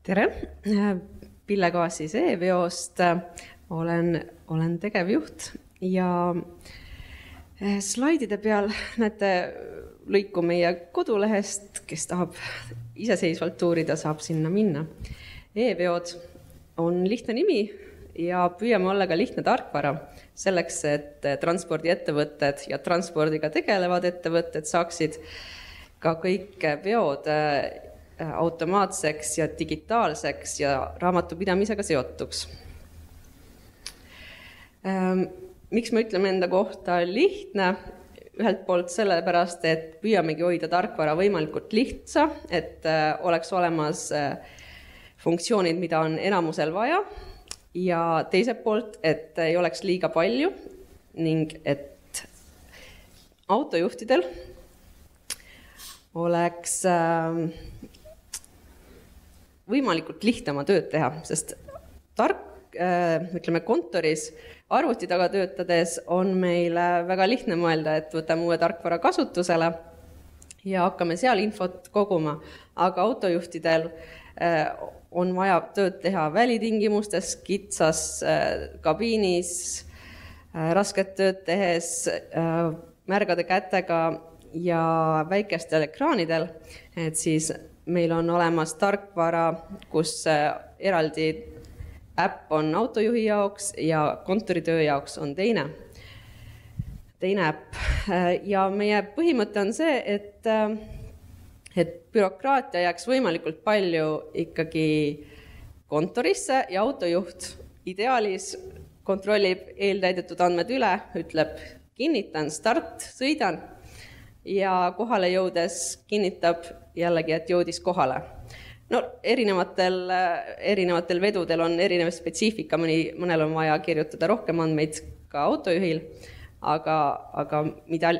Tere! Pille Kaas siis e-veost. Olen tegevjuht ja slaidide peal näete lõiku meie kodulehest, kes tahab iseseisvalt uurida, saab sinna minna. E-veod on lihtne nimi ja püüame olla ka lihtne tarkvara selleks, et transpordiettevõtted ja transpordiga tegelevad ettevõtted saaksid ka kõik veod automaatseks ja digitaalseks ja raamatupidamisega seotuks. Miks me ütleme enda kohta lihtne? Ühelt poolt sellepärast, et püüamegi hoida tarkvara võimalikult lihtsa, et oleks olemas funktsioonid, mida on enamusel vaja, ja teiselt poolt, et ei oleks liiga palju ning et autojuhtidel oleks võimalikult lihtne oma tööd teha, sest kontoris arvuti taga töötades on meil väga lihtne mõelda, et võtame uue tarkvara kasutusele ja hakkame seal infot koguma, aga autojuhtidel on vaja tööd teha välitingimustes, kitsas kabiinis, rasket tööd tehes, märgade kätega ja väikestel ekraanidel, et siis meil on olemas tarkvara, kus eraldi äpp on autojuhi jaoks ja kontoritöö jaoks on teine äpp. Ja meie põhimõte on see, et bürokraatia jääks võimalikult palju ikkagi kontorisse ja autojuht ideaalis kontrollib eeltäidetud andmed üle, ütleb kinnitan, start, sõidan ja kohale jõudes kinnitab jällegi, et jõudis kohale. No, erinevatel vedudel on erinev spetsiifika, mõnel on vaja kirjutada rohkem andmeid ka autojuhil, aga mida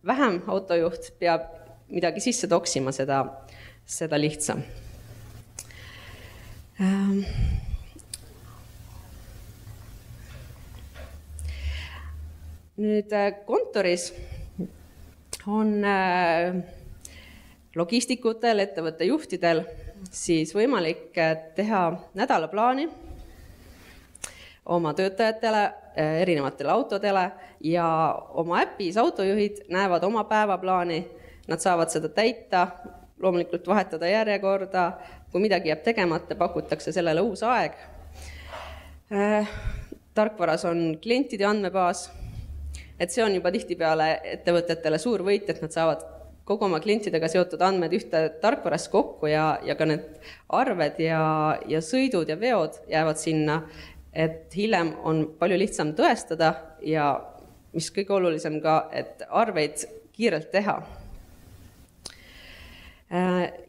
vähem autojuht peab midagi sisse toksima, seda lihtsam. Nüüd kontoris on logistikutel, ettevõtte juhtidel siis võimalik teha nädalaplaani oma töötajatele, erinevatele autodele ja oma äpis autojuhid näevad oma päevaplaani, nad saavad seda täita, loomulikult vahetada järjekorda, kui midagi jääb tegemata, pakutakse sellele uus aeg. Tarkvaras on klientide andmebaas, et see on juba tihtipeale ettevõtetele suur võit, et nad saavad kogu oma klientidega seotud andmed ühte tarkvarast kokku ja ka need arved ja sõidud ja veod jäävad sinna, et hiljem on palju lihtsam tõestada ja mis kõige olulisem ka, et arveid kiirelt teha.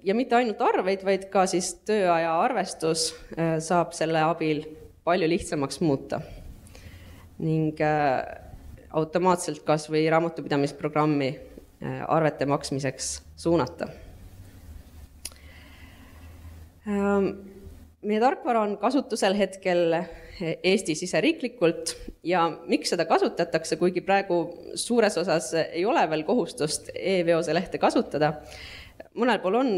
Ja mitte ainult arveid, vaid ka siis tööaja arvestus saab selle abil palju lihtsamaks muuta ning automaatselt kas või raamatupidamisprogrammi arvete maksmiseks suunata. Meie tarkvara on kasutusel hetkel Eesti siseriiklikult ja miks seda kasutatakse, kuigi praegu suures osas ei ole veel kohustust e-veose lehte kasutada. Mõnel pool on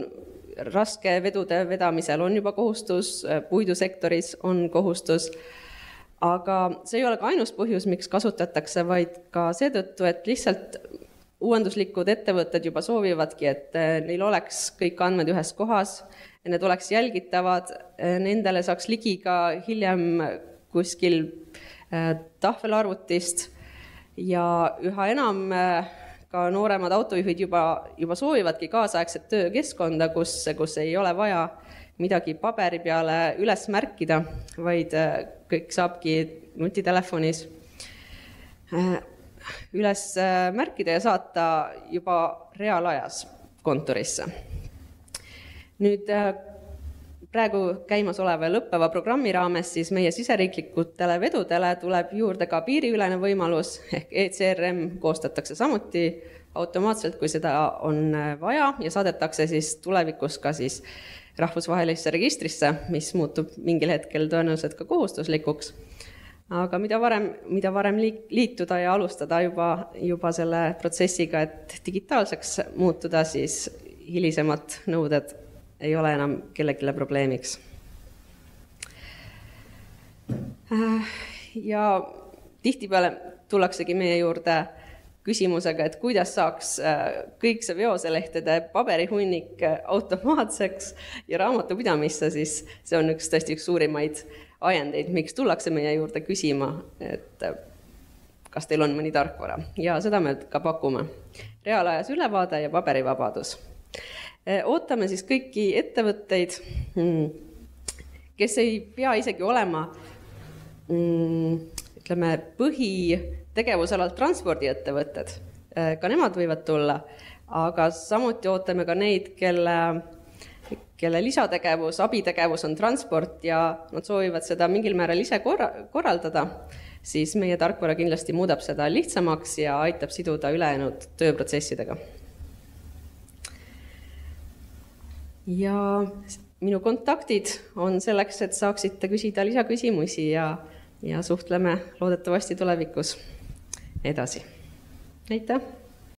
raske vedude vedamisel on juba kohustus, puidusektoris on kohustus, aga see ei ole ka ainus põhjus, miks kasutatakse, vaid ka seetõttu, et lihtsalt uuenduslikud ettevõtted juba soovivadki, et neil oleks kõik andmed ühes kohas, need oleks jälgitavad, nendele saaks ligi ka hiljem kuskil tahvelarvutist ja üha enam ka nooremad autojuhid juba soovivadki kaasaegset töökeskkonda, kus ei ole vaja midagi paberi peale üles märkida, vaid kõik saabki nutitelefonis üles märkida ja saata juba reaalajas kontorisse. Nüüd praegu käimas oleva lõppeva programmi raames siis meie siseriiklikutele vedudele tuleb juurde ka piiriülene võimalus ehk ECRM koostatakse samuti automaatselt, kui seda on vaja ja saadetakse siis tulevikus ka siis rahvusvahelisse registrisse, mis muutub mingil hetkel tõenäoliselt ka kohustuslikuks. Aga mida varem liituda ja alustada juba selle protsessiga, et digitaalseks muutuda, siis hilisemad nõuded ei ole enam kellelegi probleemiks. Ja tihtipeale tullaksegi meie juurde küsimusega, et kuidas saaks kõik see veoselehtede paberihunnik automaatseks ja raamatupidamisse, siis see on tõesti üks suurimaid ajendeid, miks tullakse meie juurde küsima, et kas teil on mõni tarkvara. Ja seda me ka pakume. Reaalajas ülevaade ja paberivabadus. Ootame siis kõiki ettevõtteid, kes ei pea isegi olema ütleme, põhitegevusalalt transpordiettevõtted, ka nemad võivad tulla, aga samuti ootame ka neid, kelle lisategevus, abitegevus on transport ja nad soovivad seda mingil määral ise korraldada, siis meie tarkvara kindlasti muudab seda lihtsamaks ja aitab siduda ülejäänud tööprotsessidega. Ja minu kontaktid on selleks, et saaksite küsida lisaküsimusi ja suhtleme loodetavasti tulevikus edasi. Aitäh!